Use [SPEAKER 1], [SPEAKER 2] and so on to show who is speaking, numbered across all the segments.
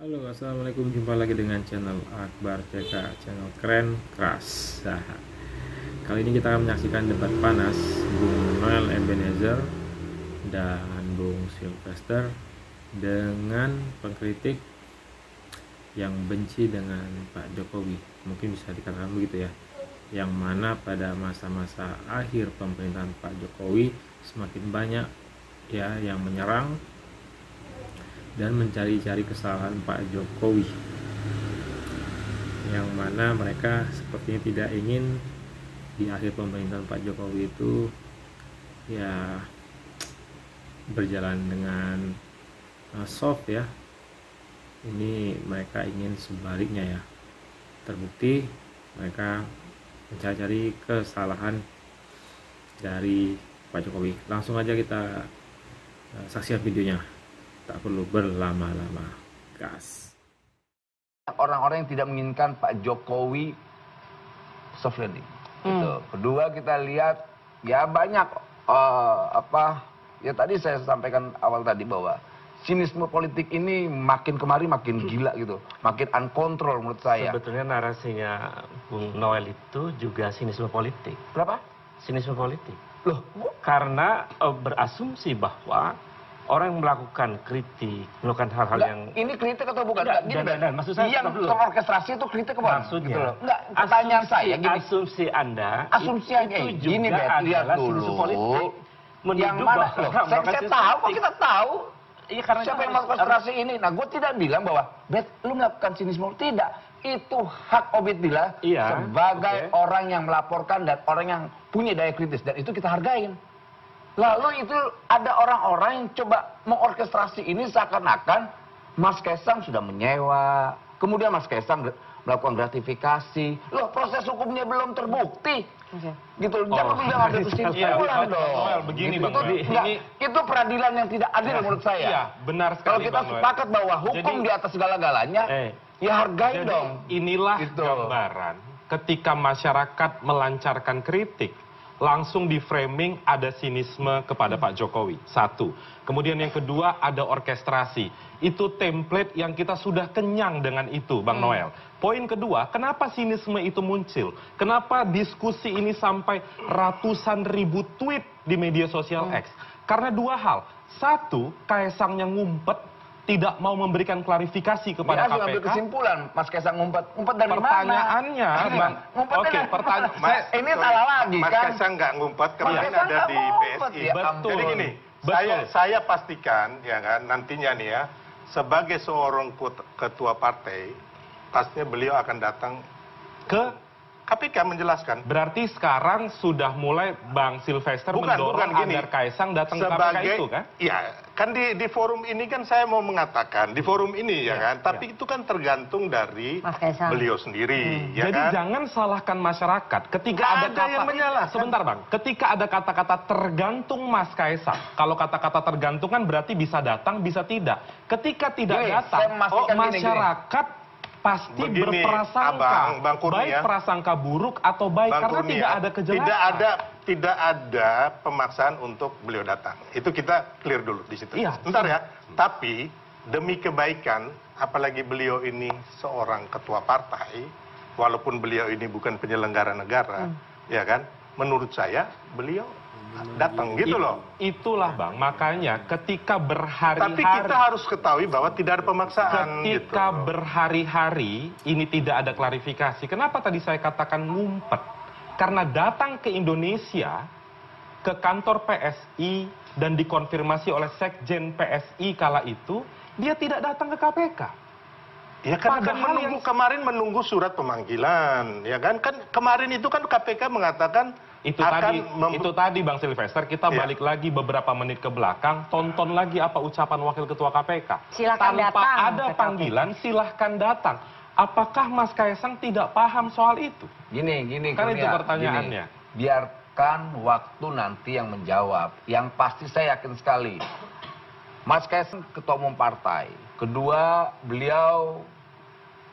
[SPEAKER 1] Halo, assalamualaikum. Jumpa lagi dengan channel Akbar CK, channel keren keras. Nah, kali ini kita akan menyaksikan debat panas Bung Noel Ebenezer dan Bung Sylvester dengan pengkritik yang benci dengan Pak Jokowi. Mungkin bisa dikatakan begitu ya. Yang mana pada masa-masa akhir pemerintahan Pak Jokowi semakin banyak ya yang menyerang dan mencari-cari kesalahan Pak Jokowi, yang mana mereka sepertinya tidak ingin di akhir pemerintahan Pak Jokowi itu ya berjalan dengan soft ya. Ini mereka ingin sebaliknya ya. Terbukti mereka mencari-cari kesalahan dari Pak Jokowi. Langsung aja kita saksikan videonya, tak perlu berlama-lama. Gas.
[SPEAKER 2] Orang-orang yang tidak menginginkan Pak Jokowi soft landing. Gitu. Kedua, kita lihat ya banyak ya tadi saya sampaikan awal tadi bahwa sinisme politik ini makin kemari makin gila gitu, makin uncontrol menurut saya.
[SPEAKER 3] Sebetulnya narasinya Bung Noel itu juga sinisme politik.
[SPEAKER 2] Berapa?
[SPEAKER 3] Sinisme politik.
[SPEAKER 2] Loh,
[SPEAKER 3] karena berasumsi bahwa orang yang melakukan kritik, melakukan hal-hal yang...
[SPEAKER 2] Ini kritik atau bukan?
[SPEAKER 3] Enggak,
[SPEAKER 2] Gini,
[SPEAKER 3] dan maksud saya...
[SPEAKER 2] yang terorkestrasi itu kritik apa?
[SPEAKER 3] Maksudnya,
[SPEAKER 2] gitu loh. Enggak, pertanyaan saya gini.
[SPEAKER 3] Asumsi Anda
[SPEAKER 2] Asumsi
[SPEAKER 3] itu juga
[SPEAKER 2] gini, Bet, lihat
[SPEAKER 3] adalah
[SPEAKER 2] dulu.
[SPEAKER 3] sinisme politik.
[SPEAKER 2] Yang mana? Loh, saya tahu, kok kita tahu.
[SPEAKER 3] Iya, karena
[SPEAKER 2] siapa yang melakukan orkestrasi ini? Nah, gue tidak bilang bahwa, Bet, lu melakukan sinisme. Tidak. Itu hak Obidillah sebagai orang yang melaporkan dan orang yang punya daya kritis. Dan itu kita hargain. Lalu itu ada orang-orang yang coba mengorkestrasi ini seakan-akan Mas Kaisang sudah menyewa. Kemudian Mas Kaisang melakukan gratifikasi. Loh, proses hukumnya belum terbukti. Gitu, jangan bilang ada kesimpulan dong.
[SPEAKER 3] Begini
[SPEAKER 2] gitu,
[SPEAKER 3] Bang,
[SPEAKER 2] itu peradilan yang tidak adil menurut saya.
[SPEAKER 3] Iya, benar sekali.
[SPEAKER 2] Kalau kita sepakat bahwa hukum di atas segala-galanya, ya hargai dong.
[SPEAKER 4] Inilah gambaran ketika masyarakat melancarkan kritik, langsung di framing ada sinisme kepada Pak Jokowi. Satu. Kemudian yang kedua ada orkestrasi. Itu template yang kita sudah kenyang dengan itu, Bang Noel. Poin kedua, kenapa sinisme itu muncul? Kenapa diskusi ini sampai ratusan ribu tweet di media sosial X? Karena dua hal. Satu, Kaisangnya ngumpet, tidak mau memberikan klarifikasi kepada KPK.
[SPEAKER 2] Ambil kesimpulan, Mas Kaisang ngumpet dari
[SPEAKER 4] Pertanyaannya,
[SPEAKER 2] mana?
[SPEAKER 4] Bang, oke, pertanyaan.
[SPEAKER 2] Ini salah lagi kan?
[SPEAKER 5] Mas Kaisang nggak ngumpet, kemarin ada di PSI.
[SPEAKER 2] Ya,
[SPEAKER 4] Betul.
[SPEAKER 5] Jadi gini, saya pastikan ya kan nantinya nih ya, sebagai seorang ketua partai, pastinya beliau akan datang
[SPEAKER 4] ke
[SPEAKER 5] KPK menjelaskan.
[SPEAKER 4] Berarti sekarang sudah mulai Bang Sylvester mendorong agar Kaisang datang ke KPK itu kan?
[SPEAKER 5] Iya, kan di forum ini kan saya mau mengatakan, di forum ini ya kan, tapi itu kan tergantung dari beliau sendiri. Ya
[SPEAKER 4] jadi
[SPEAKER 5] kan?
[SPEAKER 4] jangan salahkan masyarakat. Ketika
[SPEAKER 5] Nggak
[SPEAKER 4] ada
[SPEAKER 5] ada
[SPEAKER 4] kata,
[SPEAKER 5] yang menyalahkan.
[SPEAKER 4] sebentar Bang, ketika ada kata-kata tergantung Mas Kaisang, kalau kata-kata tergantung kan berarti bisa datang, bisa tidak. Ketika tidak datang, masyarakat pasti
[SPEAKER 5] begini,
[SPEAKER 4] berprasangka,
[SPEAKER 5] Bang Kurnia,
[SPEAKER 4] baik prasangka buruk atau baik,
[SPEAKER 5] Bang
[SPEAKER 4] karena
[SPEAKER 5] Kurnia,
[SPEAKER 4] tidak ada kejelasan.
[SPEAKER 5] tidak ada pemaksaan untuk beliau datang. Itu kita clear dulu di situ.
[SPEAKER 4] Iya.
[SPEAKER 5] Bentar ya. Tapi demi kebaikan, apalagi beliau ini seorang ketua partai, walaupun beliau ini bukan penyelenggara negara, ya kan? Menurut saya beliau datang gitu loh.
[SPEAKER 4] Itulah Bang, makanya ketika berhari-hari...
[SPEAKER 5] Tapi kita harus ketahui bahwa tidak ada pemaksaan.
[SPEAKER 4] Ketika
[SPEAKER 5] gitu.
[SPEAKER 4] berhari-hari ini tidak ada klarifikasi. Kenapa tadi saya katakan ngumpet? Karena datang ke Indonesia, ke kantor PSI, dan dikonfirmasi oleh Sekjen PSI kala itu, dia tidak datang ke KPK.
[SPEAKER 5] Ya kan kemarin menunggu surat pemanggilan, ya kan? Kan kemarin itu kan KPK mengatakan
[SPEAKER 4] itu tadi Bang Sylvester, kita balik lagi beberapa menit ke belakang, tonton lagi apa ucapan Wakil Ketua KPK.
[SPEAKER 6] Silahkan
[SPEAKER 4] Tanpa
[SPEAKER 6] datang
[SPEAKER 4] ada panggilan, silahkan datang. Apakah Mas Kaisang tidak paham soal itu?
[SPEAKER 2] Gini,
[SPEAKER 4] Kan
[SPEAKER 2] Kurnia,
[SPEAKER 4] itu pertanyaannya.
[SPEAKER 2] Biarkan waktu nanti yang menjawab. Yang pasti saya yakin sekali, Mas Kaisang ketua umum partai. Kedua, beliau,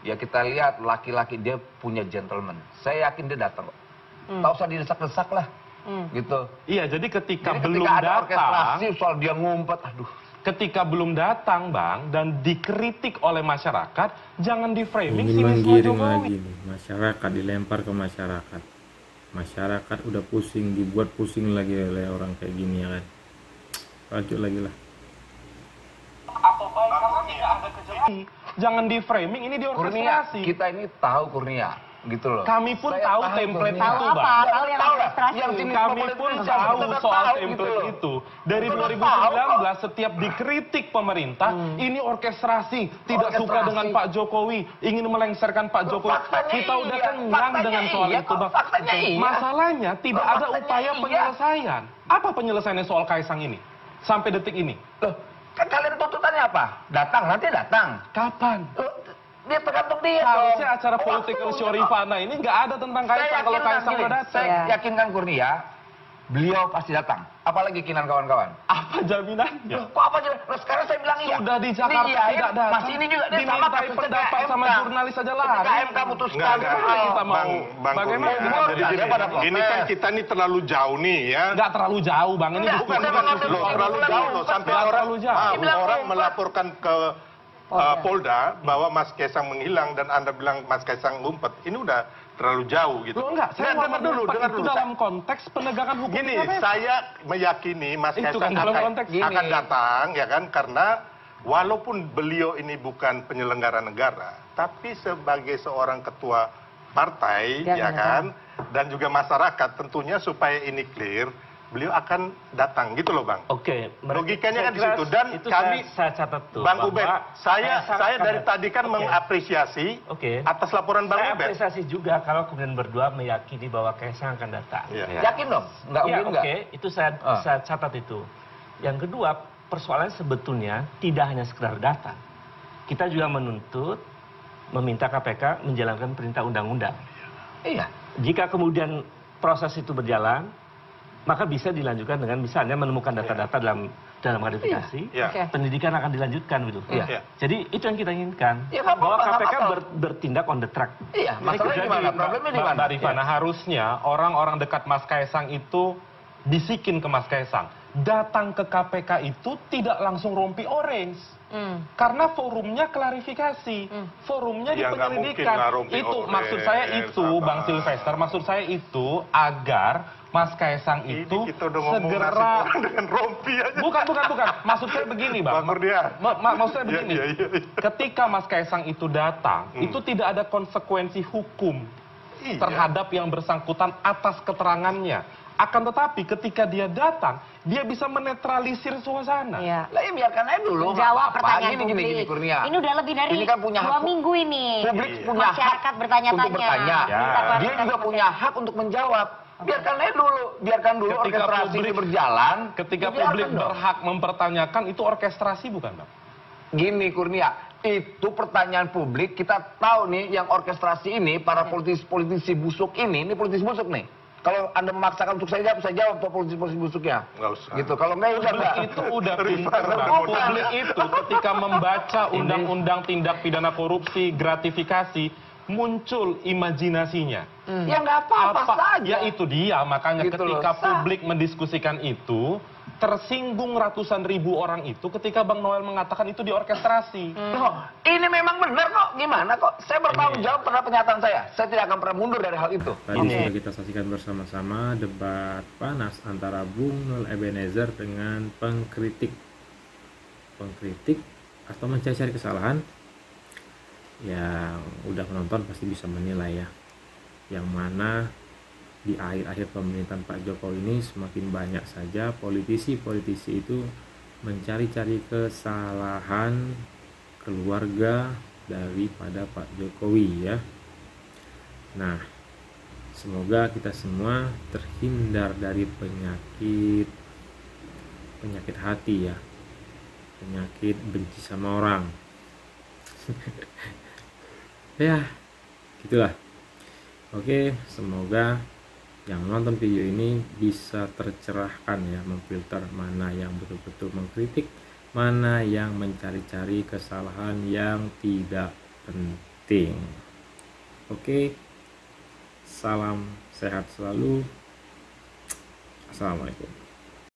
[SPEAKER 2] ya kita lihat laki-laki, dia punya gentleman. Saya yakin dia datang. Tak usah didesak-desak lah. Gitu.
[SPEAKER 4] Iya, jadi ketika
[SPEAKER 2] Jadi
[SPEAKER 4] belum
[SPEAKER 2] ketika ada
[SPEAKER 4] datang,
[SPEAKER 2] orkestrasi soal dia ngumpet, aduh.
[SPEAKER 4] ketika belum datang, Bang, dan dikritik oleh masyarakat, jangan di-framing
[SPEAKER 1] Ini
[SPEAKER 4] sinisme
[SPEAKER 1] menggiring
[SPEAKER 4] Jokowi.
[SPEAKER 1] lagi nih, masyarakat dilempar ke masyarakat. Masyarakat udah pusing, dibuat pusing lagi oleh orang kayak gini ya kan. Lanjut lagi lah.
[SPEAKER 4] Jangan di-framing, ini
[SPEAKER 2] Kurnia,
[SPEAKER 4] diorkestrasi.
[SPEAKER 2] kita ini tahu Kurnia, gitu loh.
[SPEAKER 4] Kami pun
[SPEAKER 2] Saya
[SPEAKER 4] tahu
[SPEAKER 2] tahu
[SPEAKER 4] template
[SPEAKER 2] Kurnia.
[SPEAKER 4] itu,
[SPEAKER 6] Tahu apa?
[SPEAKER 4] Bang.
[SPEAKER 6] Tahu yang
[SPEAKER 2] Tahu lah,
[SPEAKER 6] orkestrasi.
[SPEAKER 2] yang sinisme
[SPEAKER 4] Kami
[SPEAKER 2] politik
[SPEAKER 4] pun
[SPEAKER 2] kita
[SPEAKER 4] tahu
[SPEAKER 2] tahu
[SPEAKER 4] soal
[SPEAKER 2] gitu
[SPEAKER 4] template
[SPEAKER 2] loh.
[SPEAKER 4] itu. Dari
[SPEAKER 2] Kita
[SPEAKER 4] 2019 setiap dikritik pemerintah, ini orkestrasi, tidak suka
[SPEAKER 2] Orkestrasi.
[SPEAKER 4] dengan Pak Jokowi, ingin melengsarkan Pak Jokowi.
[SPEAKER 2] Faktanya
[SPEAKER 4] Kita udah
[SPEAKER 2] iya,
[SPEAKER 4] kenyang
[SPEAKER 2] faktanya
[SPEAKER 4] dengan soal
[SPEAKER 2] iya,
[SPEAKER 4] itu, Bang.
[SPEAKER 2] faktanya iya.
[SPEAKER 4] Masalahnya tidak ada
[SPEAKER 2] Faktanya
[SPEAKER 4] upaya
[SPEAKER 2] iya.
[SPEAKER 4] penyelesaian. Apa penyelesaiannya soal Kaisang ini? Sampai detik ini.
[SPEAKER 2] Loh, kan kalian tuntutannya apa? Datang, nanti datang.
[SPEAKER 4] Kapan?
[SPEAKER 2] Loh, dia tergantung dia
[SPEAKER 4] Harusnya
[SPEAKER 2] dong.
[SPEAKER 4] acara political show Rifana ini nggak ada tentang Kaisang kalau Kaisang udah datang.
[SPEAKER 2] Saya yakinkan Kurnia, beliau pasti datang. Apalagi Kinan kawan-kawan.
[SPEAKER 4] Apa jaminannya?
[SPEAKER 2] Loh, kok apa aja? Loh, sekarang saya bilang iya.
[SPEAKER 4] Sudah di Jakarta
[SPEAKER 2] Ini iya,
[SPEAKER 4] tidak datang.
[SPEAKER 2] Mas ini juga dia sama
[SPEAKER 4] Dimintai
[SPEAKER 2] kasusnya
[SPEAKER 4] pendapat
[SPEAKER 2] kayak
[SPEAKER 4] sama
[SPEAKER 2] MK.
[SPEAKER 4] jurnalis saja lah.
[SPEAKER 2] Ketika MK putuskan.
[SPEAKER 5] Enggak.
[SPEAKER 4] Kita mau
[SPEAKER 5] Bang
[SPEAKER 4] bagaimana?
[SPEAKER 5] Kurnia,
[SPEAKER 2] Mau
[SPEAKER 5] jadi
[SPEAKER 2] dia
[SPEAKER 5] gini,
[SPEAKER 2] pada protes.
[SPEAKER 5] ini kan kita nih terlalu jauh nih ya.
[SPEAKER 4] Nggak terlalu jauh, Bang. Ini
[SPEAKER 2] Enggak,
[SPEAKER 4] bukan
[SPEAKER 2] saya
[SPEAKER 4] bukan
[SPEAKER 2] mengambil
[SPEAKER 5] Loh, terlalu
[SPEAKER 2] Bukan
[SPEAKER 5] jauh loh,
[SPEAKER 2] ngumpet,
[SPEAKER 5] sampai
[SPEAKER 4] Bang.
[SPEAKER 5] orang
[SPEAKER 4] Terlalu jauh.
[SPEAKER 5] Ah,
[SPEAKER 2] Dibilang
[SPEAKER 5] orang
[SPEAKER 2] ngumpet.
[SPEAKER 5] melaporkan ke Polda bahwa Mas Kaisang menghilang dan Anda bilang Mas Kaisang ngumpet. Ini udah terlalu jauh gitu.
[SPEAKER 4] Loh enggak, saya
[SPEAKER 5] Dengar
[SPEAKER 4] mau
[SPEAKER 5] dulu,
[SPEAKER 4] mendapat
[SPEAKER 5] dengar
[SPEAKER 4] itu
[SPEAKER 5] dulu.
[SPEAKER 4] dalam konteks penegakan hukum.
[SPEAKER 5] Gini,
[SPEAKER 4] di KPK.
[SPEAKER 5] saya meyakini Mas
[SPEAKER 4] Itu
[SPEAKER 5] Kaisang
[SPEAKER 4] kan dalam konteks
[SPEAKER 2] gini.
[SPEAKER 5] akan datang, ya kan? Karena walaupun beliau ini bukan penyelenggara negara, tapi sebagai seorang ketua partai,
[SPEAKER 6] Dia
[SPEAKER 5] ya
[SPEAKER 6] akan
[SPEAKER 5] kan? Dan juga masyarakat, tentunya supaya ini clear, beliau akan datang, gitu loh, Bang.
[SPEAKER 3] Oke,
[SPEAKER 5] Logikanya kan di
[SPEAKER 3] saya
[SPEAKER 5] situ.
[SPEAKER 3] kira
[SPEAKER 5] Dan
[SPEAKER 3] itu
[SPEAKER 5] kami,
[SPEAKER 3] saya catat tuh.
[SPEAKER 5] Bang
[SPEAKER 3] bahwa
[SPEAKER 5] Ubed, saya
[SPEAKER 3] sangat
[SPEAKER 5] dari
[SPEAKER 3] kaget.
[SPEAKER 5] tadi kan
[SPEAKER 3] Oke.
[SPEAKER 5] mengapresiasi
[SPEAKER 3] Oke.
[SPEAKER 5] atas laporan Bang
[SPEAKER 3] Saya
[SPEAKER 5] Ubed.
[SPEAKER 3] apresiasi juga kalau kemudian berdua meyakini bahwa Kaisang akan datang.
[SPEAKER 5] Iya.
[SPEAKER 2] Yakin dong? Enggak
[SPEAKER 3] Ya,
[SPEAKER 2] mungkin
[SPEAKER 3] oke,
[SPEAKER 2] enggak?
[SPEAKER 3] itu saya catat itu. Yang kedua, persoalannya sebetulnya tidak hanya sekedar datang. Kita juga menuntut, meminta KPK menjalankan perintah undang-undang.
[SPEAKER 2] Iya.
[SPEAKER 3] Jika kemudian proses itu berjalan, maka bisa dilanjutkan dengan misalnya menemukan data-data dalam klarifikasi,
[SPEAKER 5] Iya.
[SPEAKER 6] Oke.
[SPEAKER 3] pendidikan akan dilanjutkan gitu.
[SPEAKER 2] Iya.
[SPEAKER 3] Jadi itu yang kita inginkan,
[SPEAKER 2] Ya, nggak
[SPEAKER 3] bahwa
[SPEAKER 2] apa-apa,
[SPEAKER 3] KPK
[SPEAKER 2] nggak apa-apa.
[SPEAKER 3] bertindak on the track.
[SPEAKER 2] Iya, masalahnya
[SPEAKER 4] Jadi,
[SPEAKER 2] gimana? Problemnya di mana?
[SPEAKER 4] Mbak Rifana, harusnya orang-orang dekat Mas Kaisang itu bisikin ke Mas Kaisang. Datang ke KPK itu tidak langsung rompi orange. Karena forumnya klarifikasi, forumnya di
[SPEAKER 5] Ya, nggak mungkin
[SPEAKER 4] penyelidikan.
[SPEAKER 5] lah rompi
[SPEAKER 4] Itu
[SPEAKER 5] orange,
[SPEAKER 4] maksud saya itu, Bang
[SPEAKER 5] sabar.
[SPEAKER 4] Sylvester, maksud saya itu agar Mas Kaisang
[SPEAKER 5] Ini
[SPEAKER 4] itu
[SPEAKER 5] kita udah ngomong
[SPEAKER 4] segera
[SPEAKER 5] nasib orang dengan rompi aja.
[SPEAKER 4] bukan. Maksud saya begini, Bang.
[SPEAKER 5] Bang Kurnia.
[SPEAKER 4] Maksud saya begini.
[SPEAKER 5] Iya.
[SPEAKER 4] Ketika Mas Kaisang itu datang, itu tidak ada konsekuensi hukum
[SPEAKER 5] Iya.
[SPEAKER 4] terhadap yang bersangkutan atas keterangannya. Akan tetapi ketika dia datang, dia bisa menetralisir suasana.
[SPEAKER 6] Iya.
[SPEAKER 2] Lah ya biarkan aja dulu.
[SPEAKER 6] Menjawab
[SPEAKER 2] nggak apa-apa.
[SPEAKER 6] pertanyaan
[SPEAKER 2] Gini,
[SPEAKER 6] publik.
[SPEAKER 2] Gini, Kurnia.
[SPEAKER 6] Ini udah lebih dari
[SPEAKER 2] Ini kan punya
[SPEAKER 6] 2
[SPEAKER 2] hak-
[SPEAKER 6] minggu ini.
[SPEAKER 2] Publik punya
[SPEAKER 6] Masyarakat
[SPEAKER 2] hak
[SPEAKER 6] bertanya-tanya.
[SPEAKER 2] untuk bertanya.
[SPEAKER 6] Minta
[SPEAKER 2] Dia
[SPEAKER 6] klarifikasi
[SPEAKER 2] juga punya hak untuk menjawab. Biarkan aja dulu,
[SPEAKER 4] Ketika
[SPEAKER 2] orkestrasi ini
[SPEAKER 4] publik-
[SPEAKER 2] berjalan.
[SPEAKER 4] Ketika
[SPEAKER 2] dibiarkan
[SPEAKER 4] publik
[SPEAKER 2] dong.
[SPEAKER 4] berhak mempertanyakan, itu orkestrasi bukan, Bang?
[SPEAKER 2] Gini Kurnia, itu pertanyaan publik, kita tahu nih yang orkestrasi ini, para politisi busuk ini politisi busuk nih. Kalau Anda memaksakan untuk saya jawab tuh politisi busuknya.
[SPEAKER 5] Nggak usah.
[SPEAKER 2] Gitu, kalau enggak ya udah
[SPEAKER 4] Publik
[SPEAKER 2] enggak.
[SPEAKER 4] itu udah pintar,
[SPEAKER 5] Rifana
[SPEAKER 4] Bang.
[SPEAKER 5] udah
[SPEAKER 4] Publik itu ketika membaca undang-undang tindak pidana korupsi, gratifikasi, muncul imajinasinya.
[SPEAKER 2] Ya nggak apa-apa saja.
[SPEAKER 4] Ya itu dia, makanya
[SPEAKER 2] Gitu loh,
[SPEAKER 4] ketika
[SPEAKER 2] sah.
[SPEAKER 4] publik mendiskusikan itu, tersinggung ratusan ribu orang itu ketika Bang Noel mengatakan itu diorkestrasi.
[SPEAKER 2] Loh, ini memang benar kok. Gimana kok? Saya bertanggung jawab terhadap pernyataan saya. Saya tidak akan pernah mundur dari hal itu.
[SPEAKER 1] Tadi sudah kita saksikan bersama-sama debat panas antara Bung Noel Ebenezer dengan pengkritik atau mencari-cari kesalahan. Yang udah menonton pasti bisa menilai ya, yang mana di akhir-akhir pemerintahan Pak Jokowi ini semakin banyak saja politisi-politisi itu mencari-cari kesalahan keluarga daripada Pak Jokowi ya. Nah, semoga kita semua terhindar dari penyakit hati ya, penyakit benci sama orang. Ya, gitulah. Oke, semoga yang nonton video ini bisa tercerahkan ya, memfilter mana yang betul-betul mengkritik, mana yang mencari-cari kesalahan yang tidak penting. Oke, salam sehat selalu. Assalamualaikum.